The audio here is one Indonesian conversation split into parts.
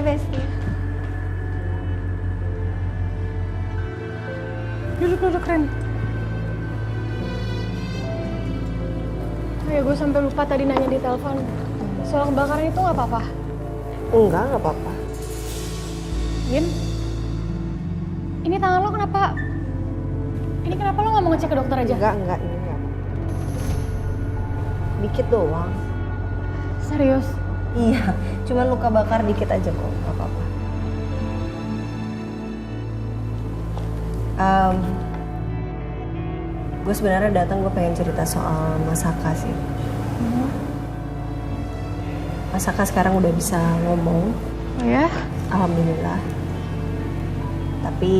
Besti. Duduk, Ren. Oh ya, gue sampai lupa tadi nanya di telepon. Soal kebakaran itu nggak apa-apa? Enggak apa-apa. Win, ini tangan lo kenapa? Ini kenapa lo nggak mau ngecek ke dokter aja? Enggak, ini enggak apa-apa. Dikit doang. Serius? Iya, cuman luka bakar dikit aja kok, nggak apa-apa. Gue sebenarnya datang gue pengen cerita soal Mas Saka sih. Mas Saka sekarang udah bisa ngomong. Oh ya? Alhamdulillah. Tapi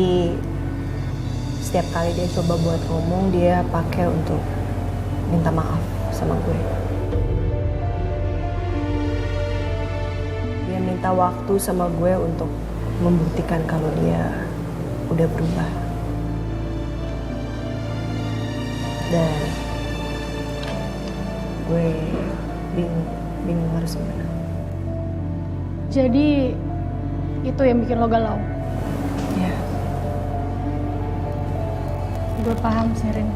setiap kali dia coba buat ngomong, dia pakai untuk minta maaf sama gue. Dia minta waktu sama gue untuk membuktikan kalau dia udah berubah. Dan gue bingung harus gimana. Jadi itu yang bikin lo galau? Ya. Gue paham sih, Rin.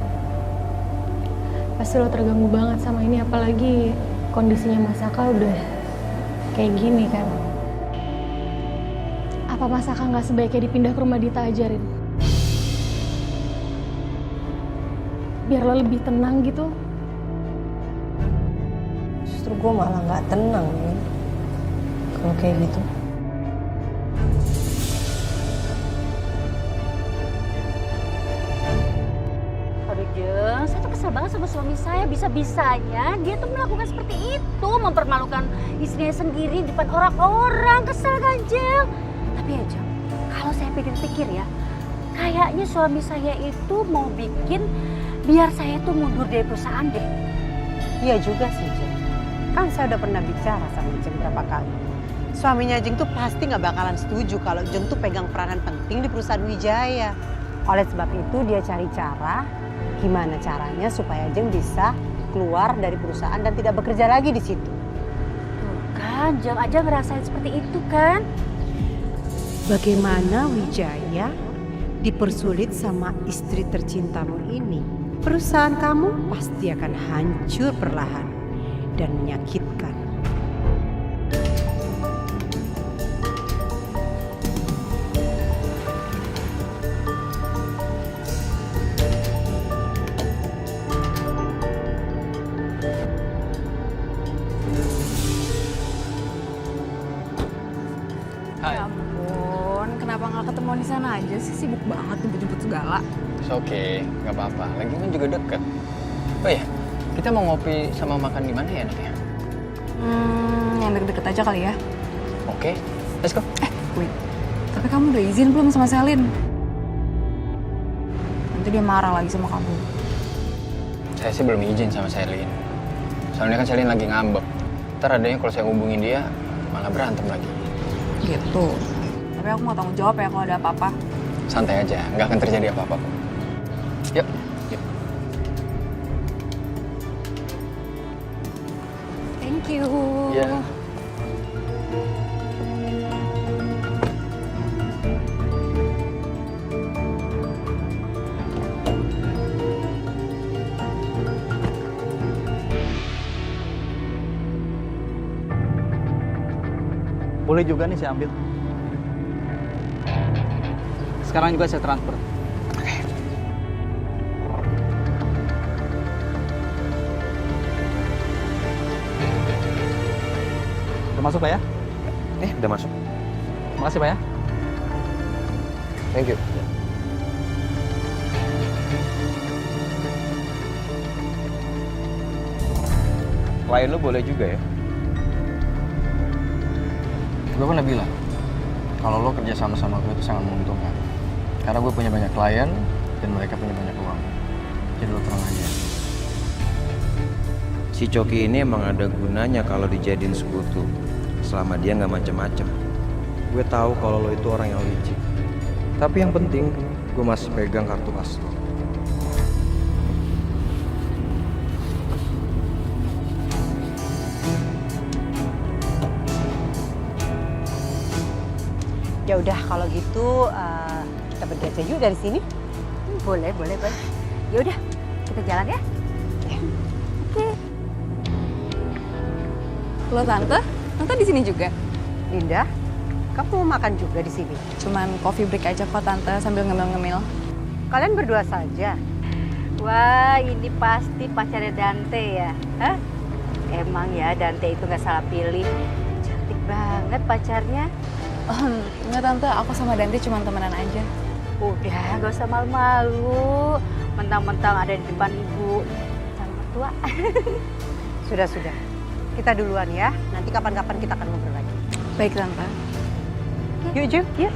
Pasti lo terganggu banget sama ini, apalagi kondisinya Mas Saka udah kayak gini kan. Apa Mas Saka nggak sebaiknya dipindah ke rumah Dita aja, Rin? Biar lo lebih tenang gitu. Justru gue malah nggak tenang nih kalau kayak gitu. Aduh Jeng, saya tuh kesel banget sama suami saya. Bisa-bisanya dia tuh melakukan seperti itu, mempermalukan istrinya sendiri di depan orang-orang. Kesel kan Jeng? Tapi ya Jeng, kalau saya pikir-pikir ya, kayaknya suami saya itu mau bikin biar saya tuh mundur dari perusahaan deh. Iya juga sih Jeng. Kan saya udah pernah bicara sama Jeng berapa kali. Suaminya Jeng tuh pasti nggak bakalan setuju kalau Jeng tuh pegang peranan penting di perusahaan Wijaya. Oleh sebab itu dia cari cara gimana caranya supaya Jeng bisa keluar dari perusahaan dan tidak bekerja lagi di situ. Tuh kan, Jeng aja ngerasain seperti itu kan. Bagaimana Wijaya dipersulit sama istri tercintamu ini? Perusahaan kamu pasti akan hancur perlahan dan menyakitkan. Ya ampun, kenapa nggak ketemuan di sana aja sih? Sibuk banget jemput-jemput segala. Oke, nggak apa-apa. Lagi kan juga deket. Oh iya, kita mau ngopi sama makan di mana ya enaknya? Yang deket-deket aja kali ya. Oke, let's go. Wait, tapi kamu udah izin belum sama Selin? Nanti dia marah lagi sama kamu. Saya sih belum izin sama Selin. Soalnya kan Selin lagi ngambek. Ntar adanya kalau saya hubungin dia, malah berantem lagi. Gitu. Tapi aku mau tanggung jawab ya kalau ada apa-apa. Santai aja, nggak akan terjadi apa-apa kok. Yuk, yuk. Thank you. Iya. Boleh juga nih saya ambil. Sekarang juga saya transfer. Udah masuk Pak ya? Udah masuk. Makasih Pak ya. Thank you. Klien lu boleh juga ya? Gue pernah bilang, kalau lo kerja sama gue itu sangat menguntungkan. Karena gue punya banyak klien, dan mereka punya banyak uang. Jadi lo tenang aja. Si Coki ini emang ada gunanya kalau dijadiin sekutu. Selama dia nggak macem-macem. Gue tahu kalau lo itu orang yang licik. Tapi yang penting, gue masih pegang kartu as lo. Ya udah kalau gitu kita pergi aja yuk dari sini. Boleh. Ya udah, kita jalan ya. Oke. Lo tante di sini juga? Linda, kamu mau makan juga di sini? Cuman coffee break aja kok tante sambil ngemil-ngemil. Kalian berdua saja. Wah, ini pasti pacarnya Dante ya? Hah? Emang ya Dante itu nggak salah pilih. Cantik banget pacarnya. Enggak tante, aku sama Dante cuma temenan aja. Udah, gak usah malu-malu. Mentang-mentang ada di depan ibu. Calon mertua. Sudah. Kita duluan ya. Nanti kapan-kapan kita akan ngobrol lagi. Baik tante. Yuk, Ju. Yuk.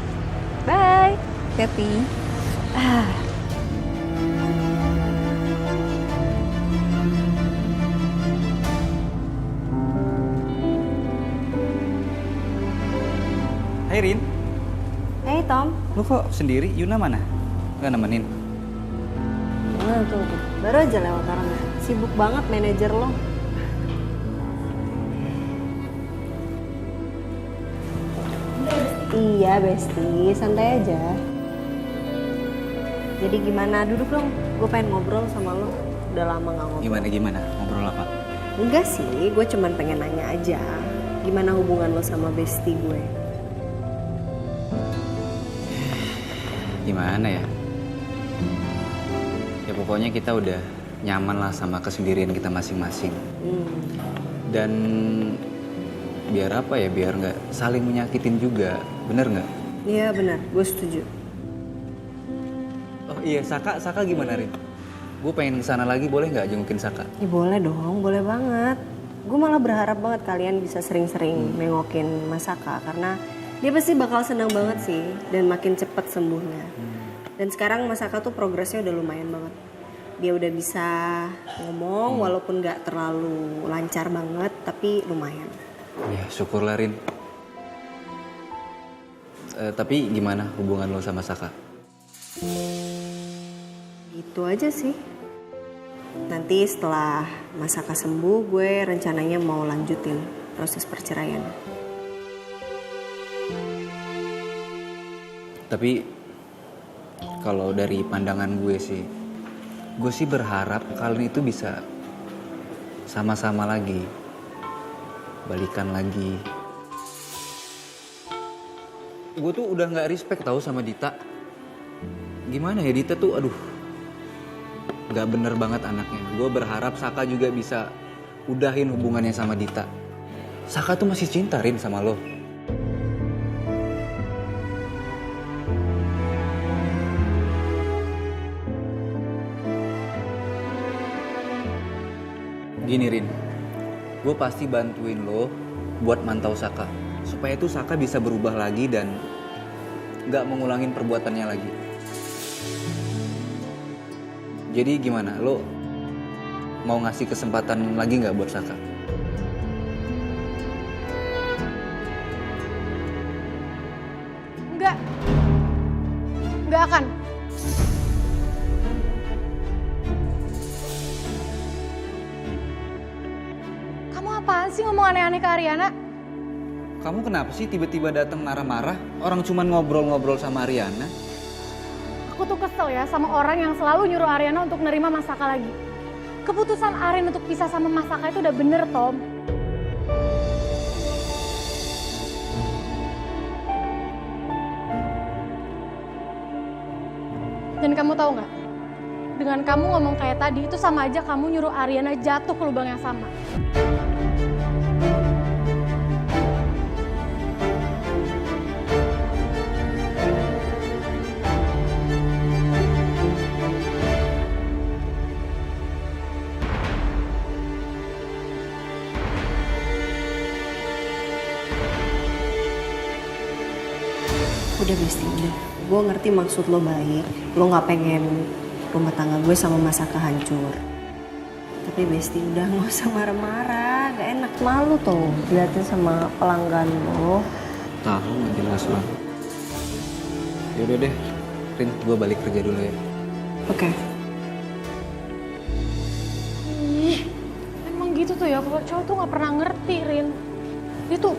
Bye. Hati. Hai Rin, Hey Tom, lu kok sendiri? Yuna mana? Gak nemenin? nah tuh, baru aja lewat orangnya. Sibuk banget manajer lo. Iya Besti, santai aja. Jadi gimana? Duduk dong, gue pengen ngobrol sama lo. Udah lama gak ngobrol. Gimana? Ngobrol apa? Enggak sih, gue cuman pengen nanya aja. Gimana hubungan lo sama Besti gue? Gimana ya? Ya pokoknya kita udah nyaman lah sama kesendirian kita masing-masing. Dan biar apa ya, biar nggak saling menyakitin juga. Bener nggak? Iya benar, gue setuju. Oh iya, Saka gimana Rin? Gue pengen kesana lagi, boleh nggak jengukin Saka? Ya boleh dong, boleh banget. Gue malah berharap banget kalian bisa sering-sering nengokin Mas Saka karena dia pasti bakal senang banget sih dan makin cepet sembuhnya. Dan sekarang Mas Saka tuh progresnya udah lumayan banget. Dia udah bisa ngomong walaupun nggak terlalu lancar banget tapi lumayan. Ya syukurlah Rin. Tapi gimana hubungan lo sama Saka? Itu aja sih. Nanti setelah Mas Saka sembuh, gue rencananya mau lanjutin proses perceraian. Tapi kalau dari pandangan gue sih berharap kalian itu bisa sama-sama lagi, balikan lagi. Gue tuh udah nggak respect tahu sama Dita. Gimana ya, Dita tuh aduh nggak bener banget anaknya. Gue berharap Saka juga bisa udahin hubungannya sama Dita. Saka tuh masih cinta Rin sama lo. Gini Rin, gue pasti bantuin lo buat mantau Saka. Supaya tuh Saka bisa berubah lagi dan gak mengulangin perbuatannya lagi. Jadi gimana, lo mau ngasih kesempatan lagi gak buat Saka? Nggak akan. Kamu apaan sih ngomong aneh-aneh ke Ariana? Kamu kenapa sih tiba-tiba datang marah-marah? Orang cuman ngobrol-ngobrol sama Ariana. Aku tuh kesel ya sama orang yang selalu nyuruh Ariana untuk nerima Mas Saka lagi. Keputusan Arin untuk pisah sama Mas Saka itu udah bener, Tom. Dan kamu tahu nggak? Dengan kamu ngomong kayak tadi itu sama aja kamu nyuruh Ariana jatuh ke lubang yang sama. Udah Besti, udah. Gue ngerti maksud lo baik. Lo gak pengen rumah tangga gue sama Mas Saka hancur. Tapi Besti udah gak usah marah-marah. Gak enak, malu tuh dilihatin sama pelanggan lo. Tahu gak jelas banget. Yaudah deh, Rin, gue balik kerja dulu ya. Oke. Ih, emang gitu tuh ya, kalau cowok tuh gak pernah ngerti, Rin. Dia tuh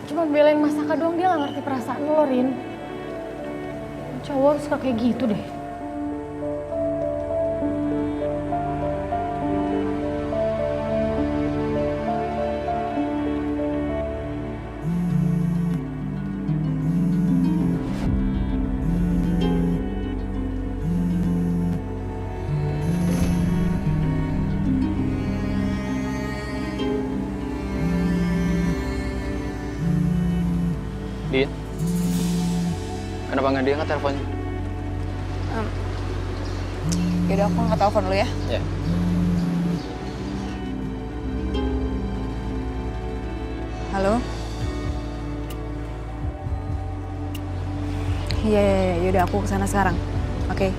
cuma cuma belain Masaka doang, dia gak ngerti perasaan lo, Rin. Cowok suka kayak gitu deh. Dia? Kenapa nggak diangkat teleponnya? Yaudah aku angkat telepon dulu ya. Ya. Halo? Iya, yaudah aku kesana sekarang. Oke.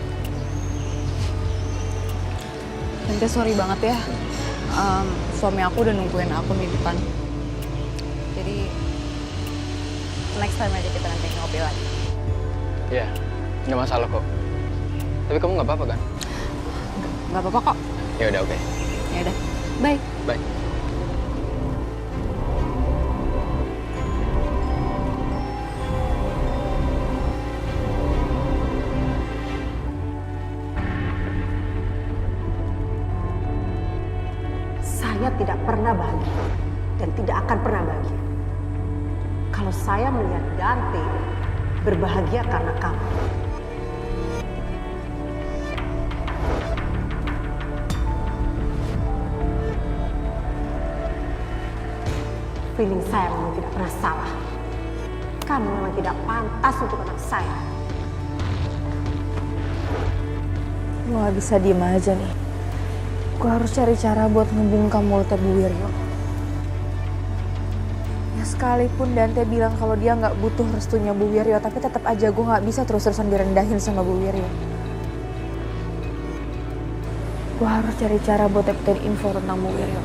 Tante sorry banget ya. Suami aku udah nungguin aku di depan. Jadi next time aja kita nanti ngopi lagi. Iya, nggak masalah kok. Tapi kamu nggak apa-apa kan? Nggak apa-apa kok. Ya udah, oke. Ya udah. Bye. Bye. Saya tidak pernah bahagia dan tidak akan pernah bahagia. Kalau saya melihat Dante berbahagia karena kamu. Feeling saya memang tidak pernah salah. Kamu memang tidak pantas untuk anak saya. Gue gak bisa diem aja nih. Gue harus cari cara buat ngebungkam mulutnya Bu Wiryo. Ya sekalipun Dante bilang kalau dia gak butuh restunya Bu Wiryo, tapi tetap aja gue gak bisa terus-terusan direndahin sama Bu Wiryo. Gue harus cari cara buat dapetin info tentang Bu Wiryo.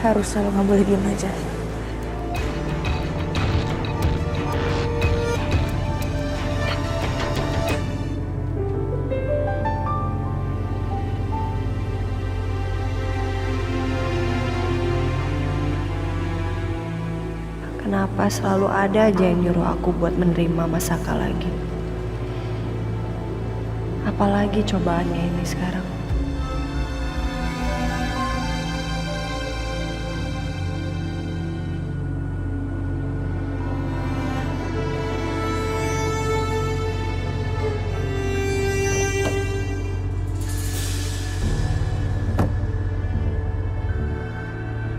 Harus selalu gak boleh diem aja. Kenapa selalu ada aja yang nyuruh aku buat menerima Masaka lagi? Apalagi cobaannya ini sekarang?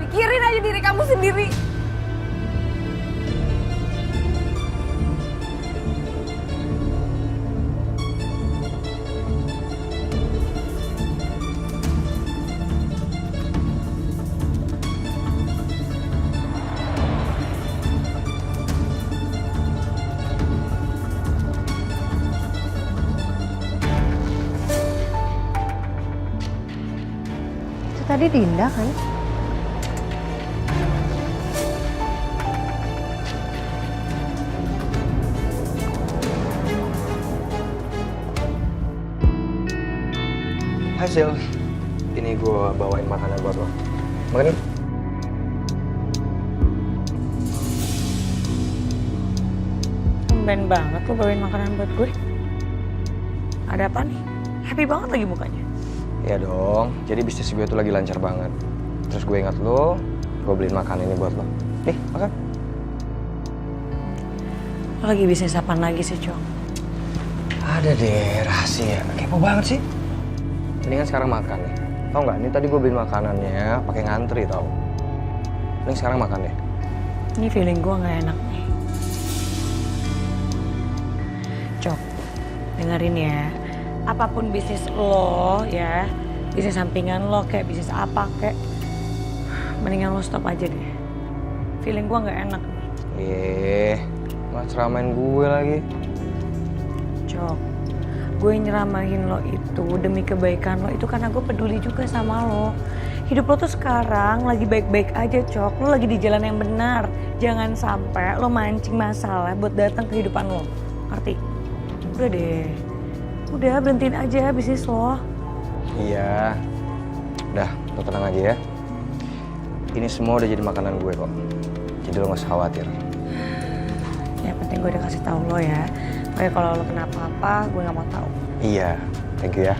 Pikirin aja diri kamu sendiri. Itu tadi Dinda kan? Hai Sil, ini gue bawain makanan buat lo. Makan yuk. Tumben banget lo bawain makanan buat gue. Ada apa nih? Happy banget lagi mukanya. Ya dong, jadi bisnis gue tuh lagi lancar banget. Terus gue ingat lo, gue beliin makan ini buat lo. Nih, makan. Lo lagi bisnis apaan lagi sih, Cok? Ada deh, rahasia. Kepo banget sih. Mendingan sekarang makan nih. Tau nggak? Ini tadi gue beliin makanannya pakai ngantri tau. Mending sekarang makan deh. Ini feeling gue nggak enak nih. Cok, dengerin ya. Apapun bisnis lo ya, bisnis sampingan lo kayak bisnis apa kayak, mendingan lo stop aja deh. Feeling gue nggak enak nih. Malah ceramain gue lagi. Cok, gue nyeramahin lo itu demi kebaikan lo itu karena gue peduli juga sama lo. Hidup lo tuh sekarang lagi baik-baik aja, Cok. Lo lagi di jalan yang benar. Jangan sampai lo mancing masalah buat datang ke kehidupan lo. Ngerti? Udah deh. Udah berhentiin aja bisnis lo. Iya. Udah, lo tenang aja ya. Ini semua udah jadi makanan gue kok. Jadi Jadi lo gak usah khawatir. Ya penting gue udah kasih tahu lo ya. Pokoknya kalau lo kenapa-apa, gue nggak mau tahu. Iya, thank you ya.